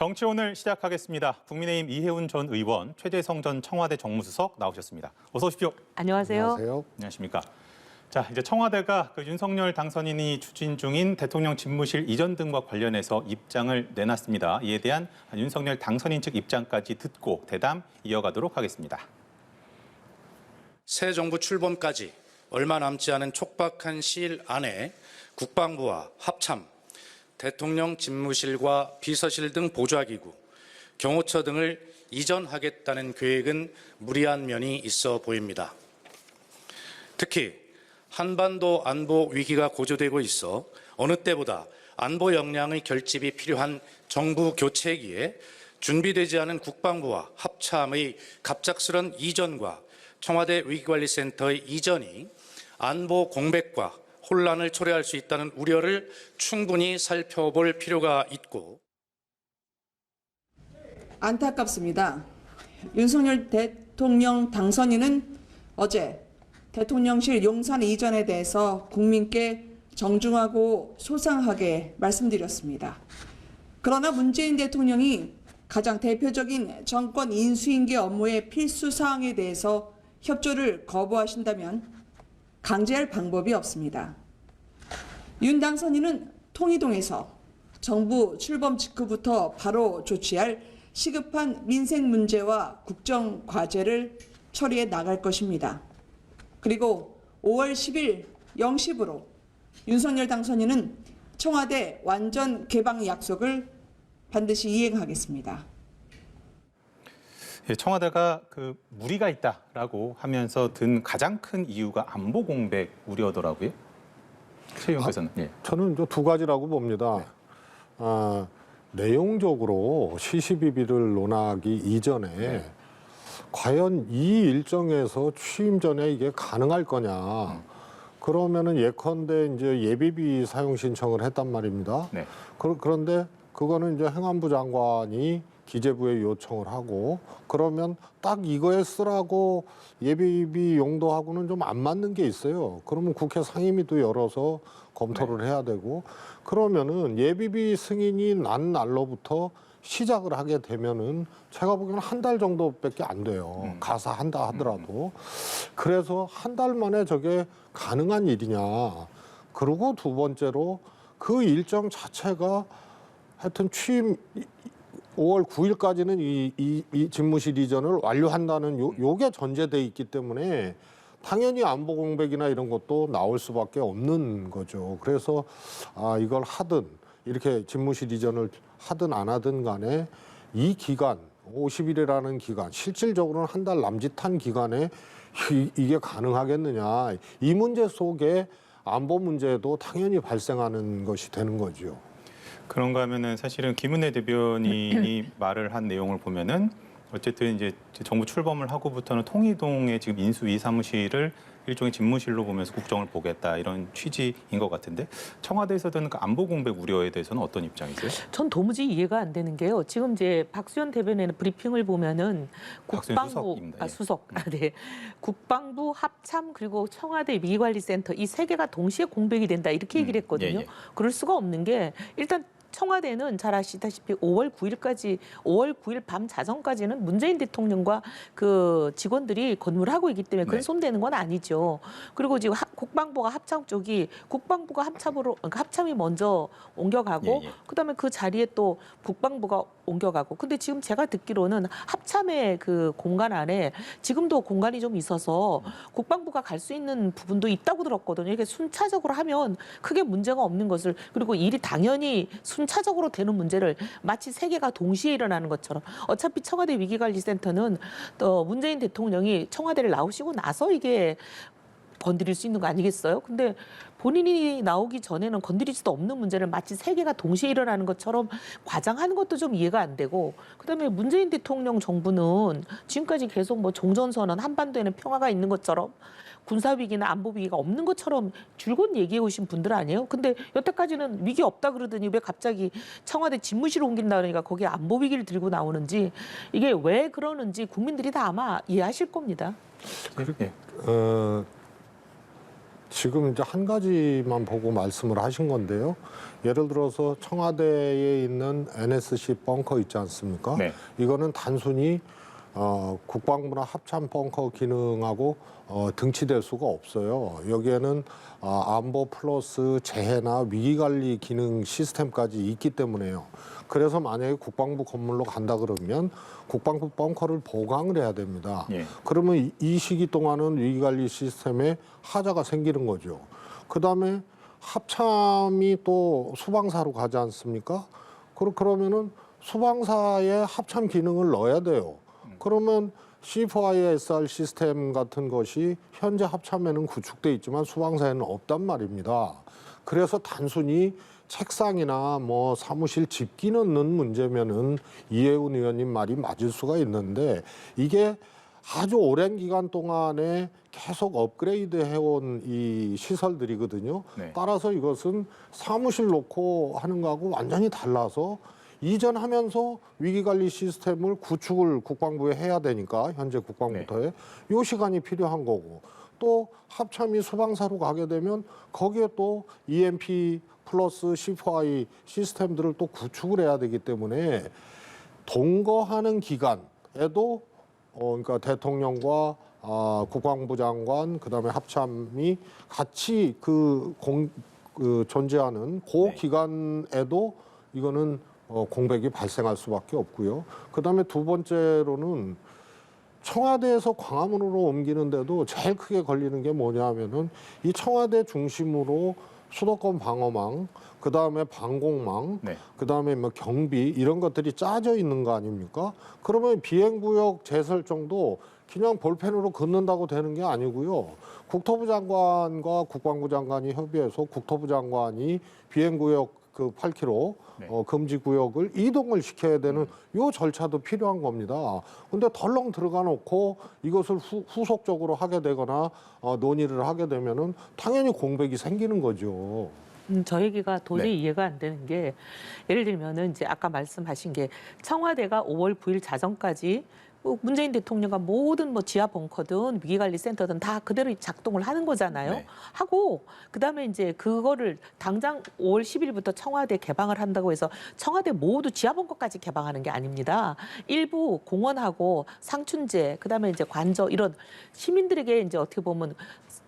정치 오늘 시작하겠습니다. 국민의힘 이해운 전 의원, 최재성 전 청와대 정무수석 나오셨습니다. 어서 오십시오. 안녕하세요. 안녕하세요. 안녕하십니까. 자, 이제 청와대가 윤석열 당선인이 추진 중인 대통령 집무실 이전 등과 관련해서 입장을 내놨습니다. 이에 대한 윤석열 당선인 측 입장까지 듣고 대담 이어가도록 하겠습니다. 새 정부 출범까지 얼마 남지 않은 촉박한 시일 안에 국방부와 합참, 대통령 집무실과 비서실 등 보좌기구, 경호처 등을 이전하겠다는 계획은 무리한 면이 있어 보입니다. 특히 한반도 안보 위기가 고조되고 있어 어느 때보다 안보 역량의 결집이 필요한 정부 교체기에 준비되지 않은 국방부와 합참의 갑작스런 이전과 청와대 위기관리센터의 이전이 안보 공백과 혼란을 초래할 수 있다는 우려를 충분히 살펴볼 필요가 있고 안타깝습니다. 윤석열 대통령 당선인은 어제 대통령실 용산 이전에 대해서 국민께 정중하고 소상하게 말씀드렸습니다. 그러나 문재인 대통령이 가장 대표적인 정권 인수인계 업무의 필수 사항에 대해서 협조를 거부하신다면 강제할 방법이 없습니다. 윤 당선인은 통이동에서 정부 출범 직후부터 바로 조치할 시급한 민생 문제와 국정 과제를 처리해 나갈 것입니다. 그리고 5월 10일 0시부로 윤석열 당선인은 청와대 완전 개방 약속을 반드시 이행하겠습니다. 청와대가 무리가 있다라고 하면서 든 가장 큰 이유가 안보 공백 우려더라고요. 최 의원께서는. 예. 저는 두 가지라고 봅니다. 네. 내용적으로 시시비비를 논하기 이전에 네. 과연 이 일정에서 취임 전에 이게 가능할 거냐. 그러면은 예컨대 이제 예비비 사용 신청을 했단 말입니다. 네. 그런데 그거는 이제 행안부 장관이 기재부에 요청을 하고 그러면 딱 이거에 쓰라고 예비비 용도하고는 좀 안 맞는 게 있어요. 그러면 국회 상임위도 열어서 검토를 해야 되고 그러면은 예비비 승인이 난 날로부터 시작을 하게 되면은 제가 보기에는 한 달 정도밖에 안 돼요. 가사 한다 하더라도. 그래서 한 달 만에 저게 가능한 일이냐. 그리고 두 번째로 그 일정 자체가 하여튼 취임 5월 9일까지는 이 집무실 이전을 완료한다는 요게 전제돼 있기 때문에 당연히 안보 공백이나 이런 것도 나올 수밖에 없는 거죠. 그래서 이걸 하든 이렇게 집무실 이전을 하든 안 하든 간에 이 기간 50일이라는 기간 실질적으로는 한 달 남짓한 기간에 이게 가능하겠느냐. 이 문제 속에 안보 문제도 당연히 발생하는 것이 되는 거죠. 그런가 하면은 사실은 김은혜 대변인이 말을 한 내용을 보면은 어쨌든 이제 정부 출범을 하고부터는 통이동의 지금 인수위 사무실을 일종의 집무실로 보면서 국정을 보겠다 이런 취지인 것 같은데 청와대에서 드는 그 안보 공백 우려에 대해서는 어떤 입장이세요? 전 도무지 이해가 안 되는 게요. 지금 이제 박수현 대변인의 브리핑을 보면은 국방부 수석, 네, 국방부 합참 그리고 청와대 위기관리센터 이 세 개가 동시에 공백이 된다 이렇게 얘기를 했거든요. 예. 그럴 수가 없는 게 일단. 청와대는 잘 아시다시피 5월 9일 밤 자정까지는 문재인 대통령과 그 직원들이 근무를 하고 있기 때문에 그건 손대는 건 아니죠. 그리고 지금 국방부가 합참 쪽이 국방부가 합참이 먼저 옮겨가고 그다음에 그 자리에 또 국방부가 옮겨가고. 근데 지금 제가 듣기로는 합참의 그 공간 안에 지금도 공간이 좀 있어서 국방부가 갈 수 있는 부분도 있다고 들었거든요. 이게 순차적으로 하면 크게 문제가 없는 것을 그리고 일이 당연히 순차적으로 되는 문제를 마치 세 개가 동시에 일어나는 것처럼 어차피 청와대 위기관리센터는 또 문재인 대통령이 청와대를 나오시고 나서 이게 건드릴 수 있는 거 아니겠어요? 근데 본인이 나오기 전에는 건드리지도 없는 문제를 마치 세 개가 동시에 일어나는 것처럼 과장하는 것도 좀 이해가 안 되고 그다음에 문재인 대통령 정부는 지금까지 계속 뭐 종전선언 한반도에는 평화가 있는 것처럼 군사위기나 안보위기가 없는 것처럼 줄곧 얘기해 오신 분들 아니에요? 근데 여태까지는 위기 없다 그러더니 왜 갑자기 청와대 집무실을 옮긴다 그러니까 거기에 안보위기를 들고 나오는지 이게 왜 그러는지 국민들이 다 아마 이해하실 겁니다. 네. 지금 이제 한 가지만 보고 말씀을 하신 건데요. 예를 들어서 청와대에 있는 NSC 벙커 있지 않습니까? 네. 이거는 단순히 국방부나 합참 벙커 기능하고 등치될 수가 없어요. 여기에는 안보 플러스 재해나 위기관리 기능 시스템까지 있기 때문에요. 그래서 만약에 국방부 건물로 간다 그러면 국방부 벙커를 보강을 해야 됩니다. 예. 그러면 이 시기 동안은 위기관리 시스템에 하자가 생기는 거죠. 그다음에 합참이 또 수방사로 가지 않습니까? 그러면은 수방사에 합참 기능을 넣어야 돼요. 그러면 C4ISR 시스템 같은 것이 현재 합참에는 구축돼 있지만 수방사에는 없단 말입니다. 그래서 단순히 책상이나 뭐 사무실 집기 넣는 문제면은 이해운 의원님 말이 맞을 수가 있는데 이게 아주 오랜 기간 동안에 계속 업그레이드 해온 이 시설들이거든요. 네. 따라서 이것은 사무실 놓고 하는 거하고 완전히 달라서 이전하면서 위기관리 시스템을 구축을 국방부에 해야 되니까 현재 국방부터에 요 시간이 필요한 거고 또 합참이 수방사로 가게 되면 거기에 또 EMP 플러스 C4I 시스템들을 또 구축을 해야 되기 때문에 동거하는 기간에도 그러니까 대통령과 국방부 장관 그다음에 합참이 같이 존재하는 그 기간에도 이거는 공백이 발생할 수밖에 없고요. 그다음에 두 번째로는 청와대에서 광화문으로 옮기는데도 제일 크게 걸리는 게 뭐냐면은 이 청와대 중심으로 수도권 방어망, 그 다음에 방공망, 네. 그 다음에 뭐 경비 이런 것들이 짜져 있는 거 아닙니까? 그러면 비행구역 재설정도 그냥 볼펜으로 긋는다고 되는 게 아니고요. 국토부 장관과 국방부 장관이 협의해서 국토부 장관이 비행구역 그 8km 금지 구역을 이동을 시켜야 되는 요 절차도 필요한 겁니다. 근데 덜렁 들어가 놓고 이것을 후속적으로 하게 되거나 논의를 하게 되면은 당연히 공백이 생기는 거죠. 저 얘기가 도저히 이해가 안 되는 게 예를 들면은 이제 아까 말씀하신 게 청와대가 5월 9일 자정까지 문재인 대통령과 모든 뭐 지하 벙커든 위기관리센터든 다 그대로 작동을 하는 거잖아요. 네. 하고 그다음에 이제 그거를 당장 5월 10일부터 청와대 개방을 한다고 해서 청와대 모두 지하 벙커까지 개방하는 게 아닙니다. 일부 공원하고 상춘제 그다음에 이제 관저 이런 시민들에게 이제 어떻게 보면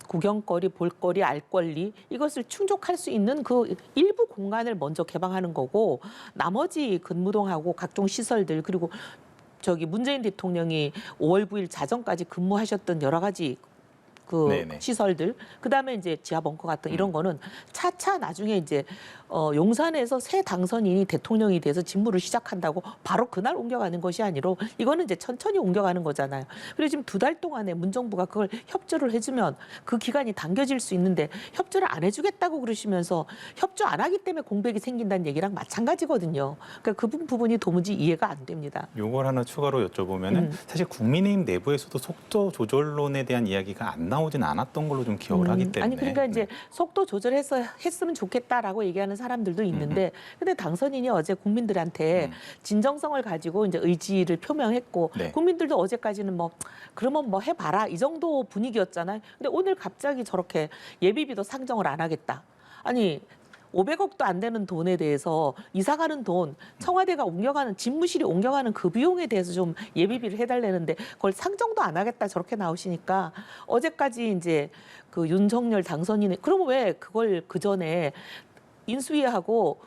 구경거리, 볼거리, 알 권리 이것을 충족할 수 있는 그 일부 공간을 먼저 개방하는 거고 나머지 근무동하고 각종 시설들 그리고 문재인 대통령이 5월 9일 자정까지 근무하셨던 여러 가지 그 네네. 시설들 그다음에 이제 지하 벙커 같은 이런 거는 차차 나중에 이제 용산에서 새 당선인이 대통령이 돼서 직무를 시작한다고 바로 그날 옮겨가는 것이 아니라 이거는 이제 천천히 옮겨가는 거잖아요. 그리고 지금 2달 동안에 문정부가 그걸 협조를 해주면 그 기간이 당겨질 수 있는데 협조를 안 해주겠다고 그러시면서 협조 안 하기 때문에 공백이 생긴다는 얘기랑 마찬가지거든요. 그러니까 그 부분이 도무지 이해가 안 됩니다. 요걸 하나 추가로 여쭤보면은 사실 국민의힘 내부에서도 속도 조절론에 대한 이야기가 안 나오진 않았던 걸로 좀 기억을 하기 때문에. 아니 그러니까 이제 속도 조절해서 했으면 좋겠다라고 얘기하는 사람들도 있는데 근데 당선인이 어제 국민들한테 진정성을 가지고 이제 의지를 표명했고 네. 국민들도 어제까지는 뭐 그러면 뭐 해봐라 이 정도 분위기였잖아요. 근데 오늘 갑자기 저렇게 예비비도 상정을 안 하겠다. 아니 500억도 안 되는 돈에 대해서 이사 가는 돈, 청와대가 옮겨가는 집무실이 옮겨가는 그 비용에 대해서 좀 예비비를 해달라는데 그걸 상정도 안 하겠다 저렇게 나오시니까 어제까지 이제 그 윤석열 당선인이 그러면 왜 그걸 그 전에 인수위하고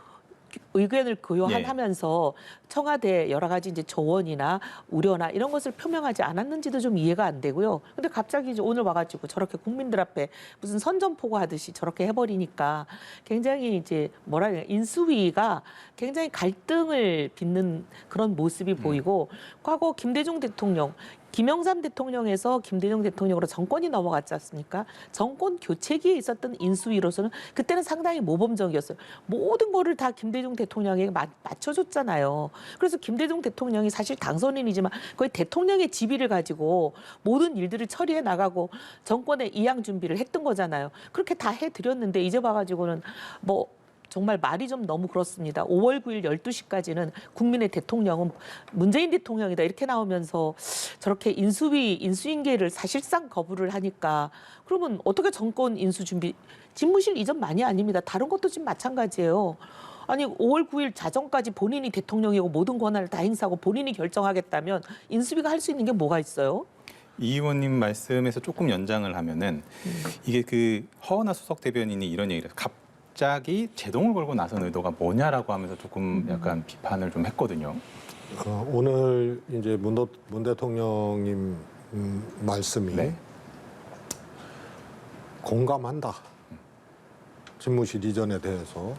의견을 교환하면서 청와대 여러 가지 이제 조언이나 우려나 이런 것을 표명하지 않았는지도 좀 이해가 안 되고요. 근데 갑자기 이제 오늘 와가지고 저렇게 국민들 앞에 무슨 선전포고 하듯이 저렇게 해버리니까 굉장히 이제 뭐라 해야 인수위가 굉장히 갈등을 빚는 그런 모습이 보이고 과거 김대중 대통령 김영삼 대통령에서 김대중 대통령으로 정권이 넘어갔지 않습니까? 정권 교체기에 있었던 인수위로서는 그때는 상당히 모범적이었어요. 모든 거를 다 김대중 대통령에게 맞춰줬잖아요. 그래서 김대중 대통령이 사실 당선인이지만 거의 대통령의 지위를 가지고 모든 일들을 처리해 나가고 정권의 이양 준비를 했던 거잖아요. 그렇게 다 해드렸는데 이제 봐가지고는 뭐 정말 말이 좀 너무 그렇습니다. 5월 9일 12시까지는 국민의 대통령은 문재인 대통령이다 이렇게 나오면서 저렇게 인수인계를 사실상 거부를 하니까 그러면 어떻게 정권 인수 준비 집무실 이전만이 아닙니다. 다른 것도 지금 마찬가지예요. 아니 5월 9일 자정까지 본인이 대통령이고 모든 권한을 다 행사하고 본인이 결정하겠다면 인수위가 할 수 있는 게 뭐가 있어요? 이 의원님 말씀에서 조금 연장을 하면은 이게 그 허은하 수석 대변인이 이런 얘기를 해요. 갑자기 제동을 걸고 나선 의도가 뭐냐라고 하면서 조금 약간 비판을 좀 했거든요. 오늘 이제 문 대통령님 말씀이 네. 공감한다. 집무실 이전에 대해서.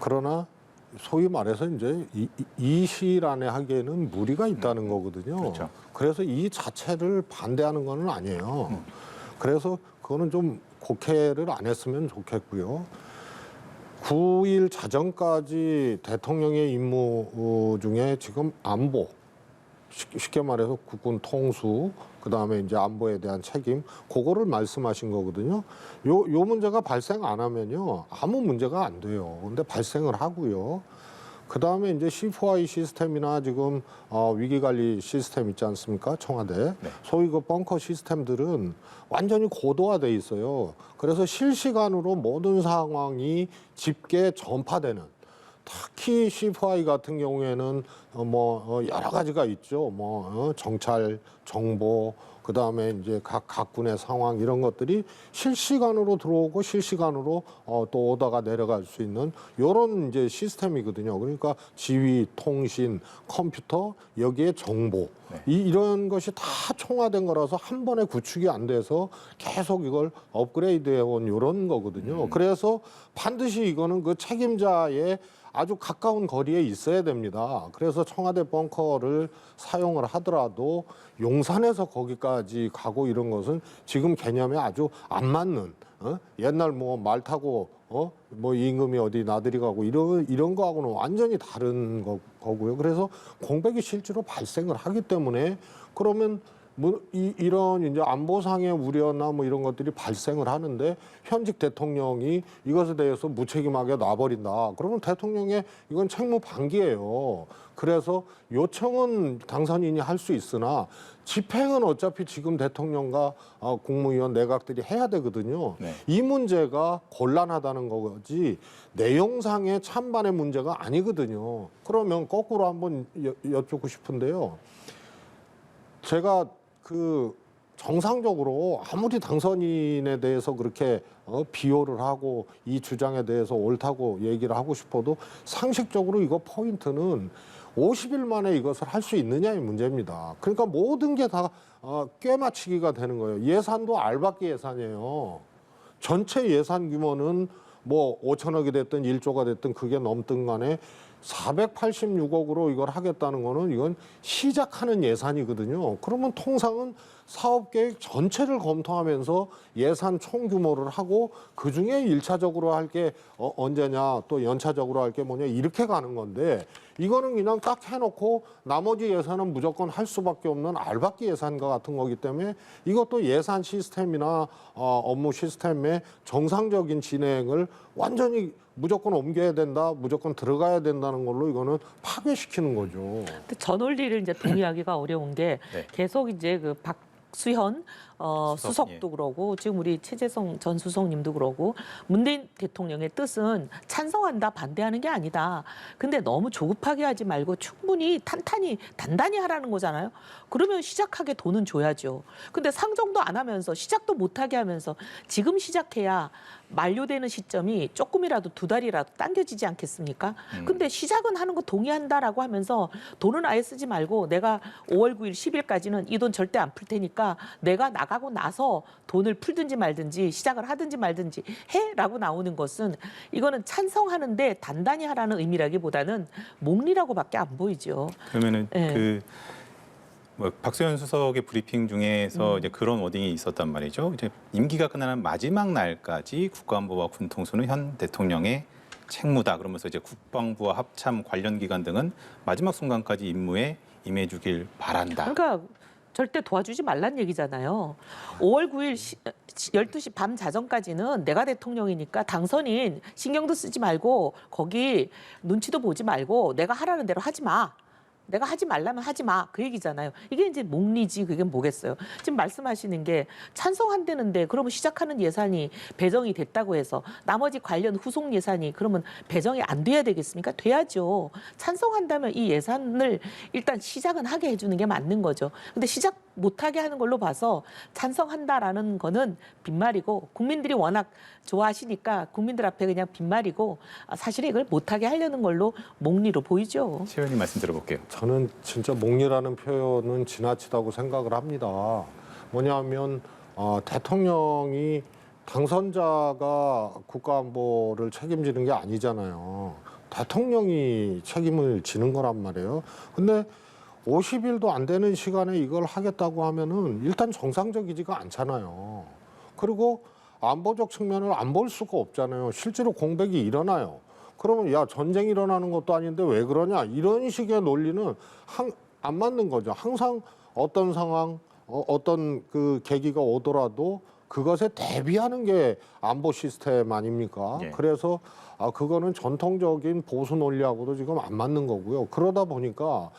그러나 소위 말해서 이제 이 시일 안에 하기에는 무리가 있다는 거거든요. 그렇죠. 그래서 이 자체를 반대하는 건 아니에요. 그래서 그거는 좀 곡해를 안 했으면 좋겠고요. 9일 자정까지 대통령의 임무 중에 지금 안보, 쉽게 말해서 국군 통수, 그다음에 이제 안보에 대한 책임, 그거를 말씀하신 거거든요. 요 문제가 발생 안 하면요, 아무 문제가 안 돼요. 근데 발생을 하고요. 그다음에 이제 C4I 시스템이나 지금 위기관리 시스템 있지 않습니까? 청와대. 네. 소위 그 벙커 시스템들은 완전히 고도화돼 있어요. 그래서 실시간으로 모든 상황이 집계 전파되는, 특히 C4I 같은 경우에는 여러 가지가 있죠. 정찰, 정보, 그다음에 이제 각 군의 상황 이런 것들이 실시간으로 들어오고 실시간으로 또 오다가 내려갈 수 있는 이런 이제 시스템이거든요. 그러니까 지휘, 통신, 컴퓨터, 여기에 정보 이런 것이 다 총화된 거라서 한 번에 구축이 안 돼서 계속 이걸 업그레이드해 온 이런 거거든요. 그래서 반드시 이거는 그 책임자의 아주 가까운 거리에 있어야 됩니다. 그래서 청와대 벙커를 사용을 하더라도 용산에서 거기까지 가고 이런 것은 지금 개념에 아주 안 맞는, 옛날 말 타고 임금이 어디 나들이 가고 이런 거하고는 완전히 다른 거고요. 그래서 공백이 실제로 발생을 하기 때문에 그러면 이런 이제 안보상의 우려나 이런 것들이 발생을 하는데 현직 대통령이 이것에 대해서 무책임하게 놔버린다. 그러면 대통령의 이건 책무 방기예요. 그래서 요청은 당선인이 할 수 있으나 집행은 어차피 지금 대통령과 국무위원 내각들이 해야 되거든요. 네. 이 문제가 곤란하다는 거지 내용상의 찬반의 문제가 아니거든요. 그러면 거꾸로 한번 여쭙고 싶은데요. 제가 정상적으로 아무리 당선인에 대해서 그렇게 비호를 하고 이 주장에 대해서 옳다고 얘기를 하고 싶어도 상식적으로 이거 포인트는 50일 만에 이것을 할 수 있느냐의 문제입니다. 그러니까 모든 게 다 꿰맞추기가 되는 거예요. 예산도 알박기 예산이에요. 전체 예산 규모는 5천억이 됐든 1조가 됐든 그게 넘든 간에 486억으로 이걸 하겠다는 거는 이건 시작하는 예산이거든요. 그러면 통상은 사업계획 전체를 검토하면서 예산 총 규모를 하고 그중에 1차적으로 할 게 언제냐 또 연차적으로 할 게 뭐냐 이렇게 가는 건데 이거는 그냥 딱 해놓고 나머지 예산은 무조건 할 수밖에 없는 알박기 예산과 같은 거기 때문에 이것도 예산 시스템이나 업무 시스템의 정상적인 진행을 완전히 무조건 옮겨야 된다, 무조건 들어가야 된다는 걸로 이거는 파괴시키는 거죠. 근데 저 논리를 이제 동의하기가 어려운 게 네. 계속 이제 그 박수현 수석도 그러고 지금 우리 최재성 전 수석님도 그러고 문재인 대통령의 뜻은 찬성한다 반대하는 게 아니다. 근데 너무 조급하게 하지 말고 충분히 단단히 하라는 거잖아요. 그러면 시작하게 돈은 줘야죠. 근데 상정도 안 하면서 시작도 못하게 하면서 지금 시작해야 만료되는 시점이 조금이라도 2달이라도 당겨지지 않겠습니까? 근데 시작은 하는 거 동의한다라고 하면서 돈은 아예 쓰지 말고 내가 5월 9일 10일까지는 이 돈 절대 안 풀 테니까 내가 나가고 나서 돈을 풀든지 말든지 시작을 하든지 말든지 해라고 나오는 것은 이거는 찬성하는데 단단히 하라는 의미라기보다는 몽리라고밖에 안 보이죠. 그러면은 네. 박수현 수석의 브리핑 중에서 이제 그런 워딩이 있었단 말이죠. 이제 임기가 끝나는 마지막 날까지 국가안보와 군통수는 현 대통령의 책무다. 그러면서 이제 국방부와 합참 관련 기관 등은 마지막 순간까지 임무에 임해주길 바란다. 그러니까 절대 도와주지 말란 얘기잖아요. 5월 9일 12시 밤 자정까지는 내가 대통령이니까 당선인 신경도 쓰지 말고 거기 눈치도 보지 말고 내가 하라는 대로 하지 마. 내가 하지 말라면 하지 마. 그 얘기잖아요. 이게 이제 목리지 그게 뭐겠어요. 지금 말씀하시는 게 찬성한다는데 그러면 시작하는 예산이 배정이 됐다고 해서 나머지 관련 후속 예산이 그러면 배정이 안 돼야 되겠습니까? 돼야죠. 찬성한다면 이 예산을 일단 시작은 하게 해주는 게 맞는 거죠. 근데 시작 못하게 하는 걸로 봐서 찬성한다라는 거는 빈말이고 국민들이 워낙 좋아하시니까 국민들 앞에 그냥 빈말이고 사실은 이걸 못하게 하려는 걸로 목리로 보이죠. 최 의원님 말씀 들어볼게요. 저는 진짜 목리라는 표현은 지나치다고 생각을 합니다. 뭐냐면 대통령이 당선자가 국가안보를 책임지는 게 아니잖아요. 대통령이 책임을 지는 거란 말이에요. 근데 50일도 안 되는 시간에 이걸 하겠다고 하면은 일단 정상적이지가 않잖아요. 그리고 안보적 측면을 안 볼 수가 없잖아요. 실제로 공백이 일어나요. 그러면 야 전쟁 일어나는 것도 아닌데 왜 그러냐 이런 식의 논리는 안 맞는 거죠. 항상 어떤 상황, 어떤 그 계기가 오더라도 그것에 대비하는 게 안보 시스템 아닙니까? 예. 그래서 그거는 전통적인 보수 논리하고도 지금 안 맞는 거고요. 그러다 보니까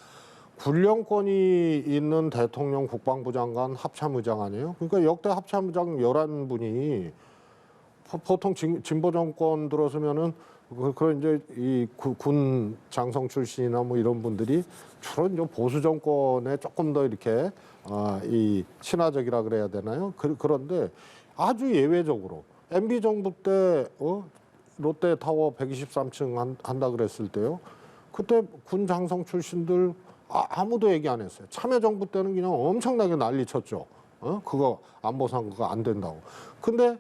군령권이 있는 대통령, 국방부 장관, 합참의장 아니에요? 그러니까 역대 합참의장 11분이 보통 진보 정권 들어서면은 그런 이제 이 군 장성 출신이나 뭐 이런 분들이 주로 이제 보수 정권에 조금 더 이렇게 이 친화적이라 그래야 되나요? 그런데 아주 예외적으로 MB 정부 때 롯데타워 123층 한다 그랬을 때요. 그때 군 장성 출신들 아무도 얘기 안 했어요. 참여정부 때는 그냥 엄청나게 난리 쳤죠. 그거 안보상 그거 안 된다고. 근데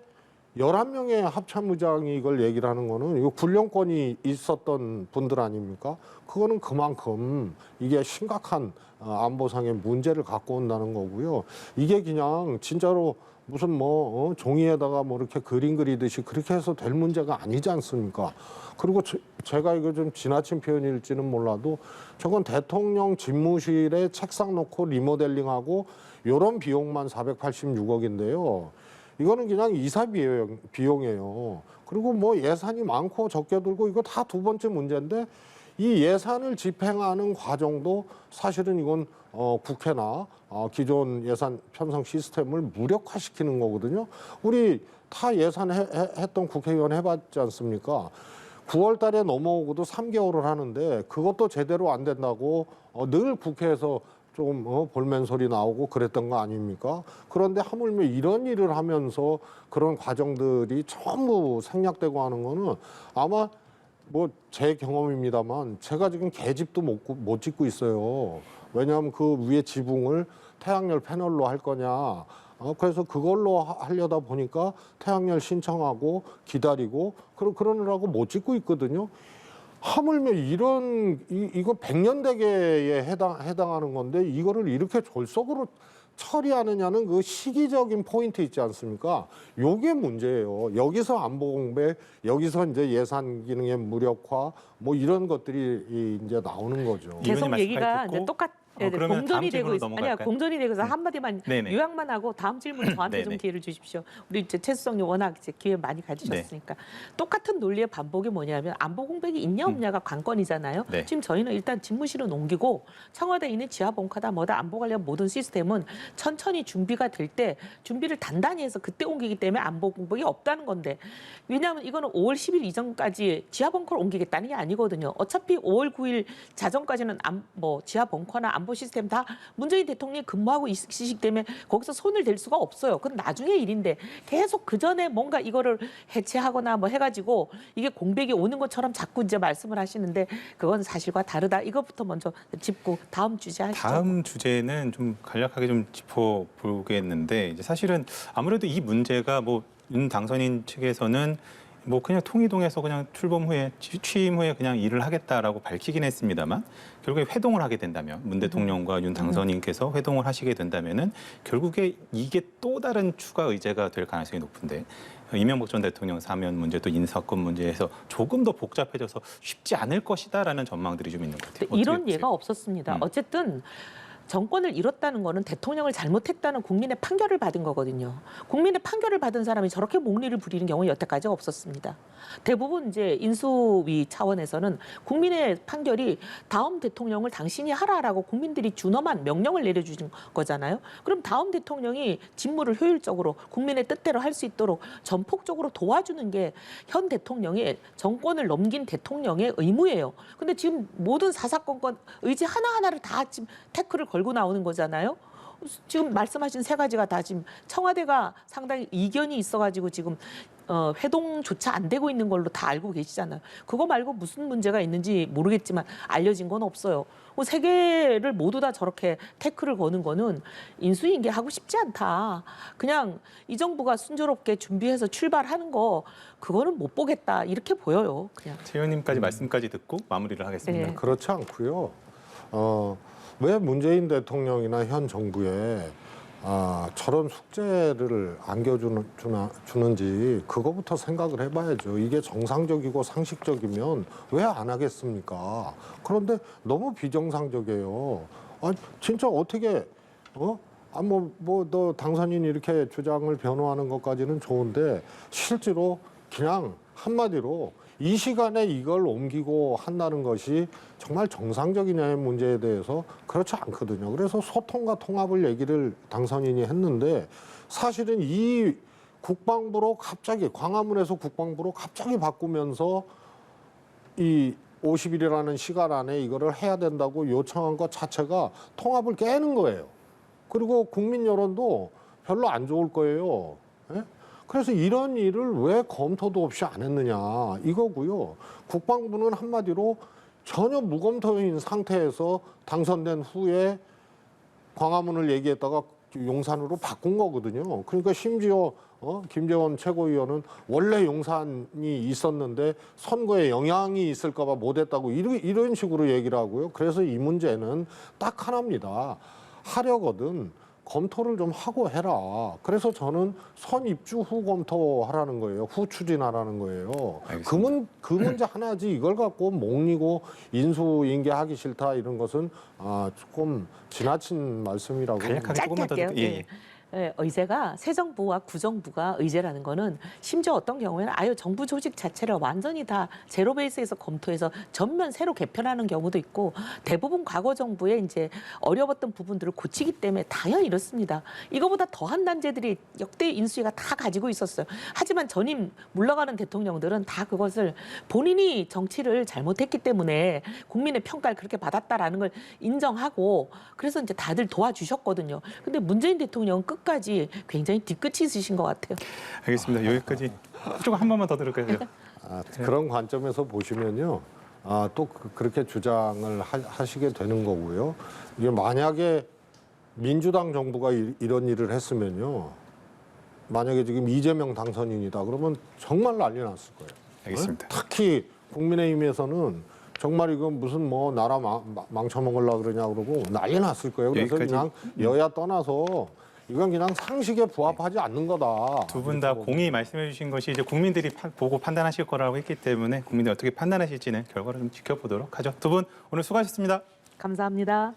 11명의 합참의장이 이걸 얘기를 하는 거는 이거 군령권이 있었던 분들 아닙니까? 그거는 그만큼 이게 심각한 안보상의 문제를 갖고 온다는 거고요. 이게 그냥 진짜로 무슨 뭐 종이에다가 뭐 이렇게 그림 그리듯이 그렇게 해서 될 문제가 아니지 않습니까? 그리고 제가 이거 좀 지나친 표현일지는 몰라도 저건 대통령 집무실에 책상 놓고 리모델링하고 이런 비용만 486억인데요. 이거는 그냥 이사 비용이에요. 그리고 뭐 예산이 많고 적게 들고 이거 다 두 번째 문제인데 이 예산을 집행하는 과정도 사실은 이건 국회나 기존 예산 편성 시스템을 무력화시키는 거거든요. 우리 타 예산 했던 국회의원 해봤지 않습니까? 9월 달에 넘어오고도 3개월을 하는데 그것도 제대로 안 된다고 늘 국회에서 좀 볼멘 소리 나오고 그랬던 거 아닙니까? 그런데 하물며 이런 일을 하면서 그런 과정들이 전부 생략되고 하는 거는 아마 뭐 제 경험입니다만 제가 지금 계집도 못 짓고 있어요. 왜냐하면 그 위에 지붕을 태양열 패널로 할 거냐. 그래서 그걸로 하려다 보니까 태양열 신청하고 기다리고 그러느라고 못 짓고 있거든요. 하물며 이거 100년대계에 해당하는 건데 이거를 이렇게 졸속으로 처리하느냐는 그 시기적인 포인트 있지 않습니까? 요게 문제예요. 여기서 안보 공백, 여기서 이제 예산 기능의 무력화, 뭐 이런 것들이 이제 나오는 거죠. 계속 이분이 얘기가 말씀하셨고, 이제 똑같. 그러면 공전이 다음 되고 질문으로 있어요. 아니야, 넘어갈까요? 공전이 되고 있어 한마디만 네네. 요약만 하고 다음 질문 저한테 좀 네네. 기회를 주십시오. 우리 이제 최수성님 워낙 이제 기회 많이 가지셨으니까 똑같은 논리의 반복이 뭐냐면 안보 공백이 있냐 없냐가 관건이잖아요. 네. 지금 저희는 일단 집무실은 옮기고 청와대에 있는 지하 벙커다 뭐다 안보 관련 모든 시스템은 천천히 준비가 될 때 준비를 단단히 해서 그때 옮기기 때문에 안보 공백이 없다는 건데 왜냐하면 이거는 5월 10일 이전까지 지하 벙커를 옮기겠다는 게 아니거든요. 어차피 5월 9일 자정까지는 뭐 지하 벙커나 안보 시스템 다 문재인 대통령이 근무하고 있으시기 때문에 거기서 손을 댈 수가 없어요. 그건 나중에 일인데 계속 그 전에 뭔가 이거를 해체하거나 뭐 해가지고 이게 공백이 오는 것처럼 자꾸 이제 말씀을 하시는데 그건 사실과 다르다. 이것부터 먼저 짚고 다음 주제 하시죠. 다음 주제는 좀 간략하게 좀 짚어보겠는데 이제 사실은 아무래도 이 문제가 뭐 윤 당선인 측에서는 뭐 그냥 통이동에서 그냥 출범 후에 취임 후에 그냥 일을 하겠다라고 밝히긴 했습니다만 결국에 회동을 하게 된다면 문 대통령과 윤 당선인께서 회동을 하시게 된다면은 결국에 이게 또 다른 추가 의제가 될 가능성이 높은데 이명박 전 대통령 사면 문제 또 인사권 문제에서 조금 더 복잡해져서 쉽지 않을 것이다라는 전망들이 좀 있는 것 같아요. 이런 어떻게 예가 없었습니다. 어쨌든 정권을 잃었다는 거는 대통령을 잘못했다는 국민의 판결을 받은 거거든요. 국민의 판결을 받은 사람이 저렇게 목리를 부리는 경우는 여태까지 없었습니다. 대부분 이제 인수위 차원에서는 국민의 판결이 다음 대통령을 당신이 하라라고 국민들이 준엄한 명령을 내려주신 거잖아요. 그럼 다음 대통령이 직무를 효율적으로 국민의 뜻대로 할 수 있도록 전폭적으로 도와주는 게 현 대통령의 정권을 넘긴 대통령의 의무예요. 근데 지금 모든 사사건건 의지 하나하나를 다 지금 태클을 걸고 나오는 거잖아요. 지금 말씀하신 세 가지가 다 지금 청와대가 상당히 이견이 있어가지고 지금 회동조차 안 되고 있는 걸로 다 알고 계시잖아요. 그거 말고 무슨 문제가 있는지 모르겠지만 알려진 건 없어요. 세 개를 모두 다 저렇게 태클을 거는 거는 인수인계하고 싶지 않다. 그냥 이 정부가 순조롭게 준비해서 출발하는 거 그거는 못 보겠다 이렇게 보여요. 그냥. 최 의원님까지 말씀까지 듣고 마무리를 하겠습니다. 네. 그렇지 않고요. 왜 문재인 대통령이나 현 정부에 저런 숙제를 안겨주는지 그거부터 생각을 해봐야죠. 이게 정상적이고 상식적이면 왜 안 하겠습니까? 그런데 너무 비정상적이에요. 진짜 어떻게 너 당선인 이렇게 주장을 변호하는 것까지는 좋은데 실제로 그냥 한마디로 이 시간에 이걸 옮기고 한다는 것이 정말 정상적이냐의 문제에 대해서 그렇지 않거든요. 그래서 소통과 통합을 얘기를 당선인이 했는데 사실은 이 국방부로 갑자기 광화문에서 국방부로 갑자기 바꾸면서 이 50일이라는 시간 안에 이거를 해야 된다고 요청한 것 자체가 통합을 깨는 거예요. 그리고 국민 여론도 별로 안 좋을 거예요. 예? 그래서 이런 일을 왜 검토도 없이 안 했느냐 이거고요. 국방부는 한마디로 전혀 무검토인 상태에서 당선된 후에 광화문을 얘기했다가 용산으로 바꾼 거거든요. 그러니까 심지어 김재원 최고위원은 원래 용산이 있었는데 선거에 영향이 있을까 봐 못했다고 이런 식으로 얘기를 하고요. 그래서 이 문제는 딱 하나입니다. 하려거든 검토를 좀 하고 해라. 그래서 저는 선 입주 후 검토하라는 거예요. 후 추진하라는 거예요. 그 문제 하나지 이걸 갖고 목리고 인수인계하기 싫다 이런 것은 조금 지나친 말씀이라고. 간략하게 조금만 더 짧게 듣고. 할게요. 예, 의제가 새 정부와 구정부가 의제라는 거는 심지어 어떤 경우에는 아예 정부 조직 자체를 완전히 다 제로 베이스에서 검토해서 전면 새로 개편하는 경우도 있고 대부분 과거 정부의 이제 어려웠던 부분들을 고치기 때문에 당연히 이렇습니다. 이거보다 더한 단죄들이 역대 인수위가 다 가지고 있었어요. 하지만 전임 물러가는 대통령들은 다 그것을 본인이 정치를 잘못했기 때문에 국민의 평가를 그렇게 받았다라는 걸 인정하고 그래서 이제 다들 도와주셨거든요. 근데 문재인 대통령은 끝까지 굉장히 뒤끝이 있으신 것 같아요. 알겠습니다. 여기까지 조금 한 번만 더 들을까요? 그런 관점에서 보시면요. 또 그렇게 주장을 하시게 되는 거고요. 이게 만약에 민주당 정부가 이런 일을 했으면요. 만약에 지금 이재명 당선인이다 그러면 정말 난리 났을 거예요. 알겠습니다. 특히 국민의힘에서는 정말 이건 무슨 나라 망쳐먹으려고 그러냐 그러고 난리 났을 거예요. 그래서 여기까지. 그냥 여야 떠나서 이건 그냥 상식에 부합하지 않는 거다. 두 분 다 공히 말씀해 주신 것이 이제 국민들이 보고 판단하실 거라고 했기 때문에 국민들이 어떻게 판단하실지는 결과를 좀 지켜보도록 하죠. 두 분 오늘 수고하셨습니다. 감사합니다.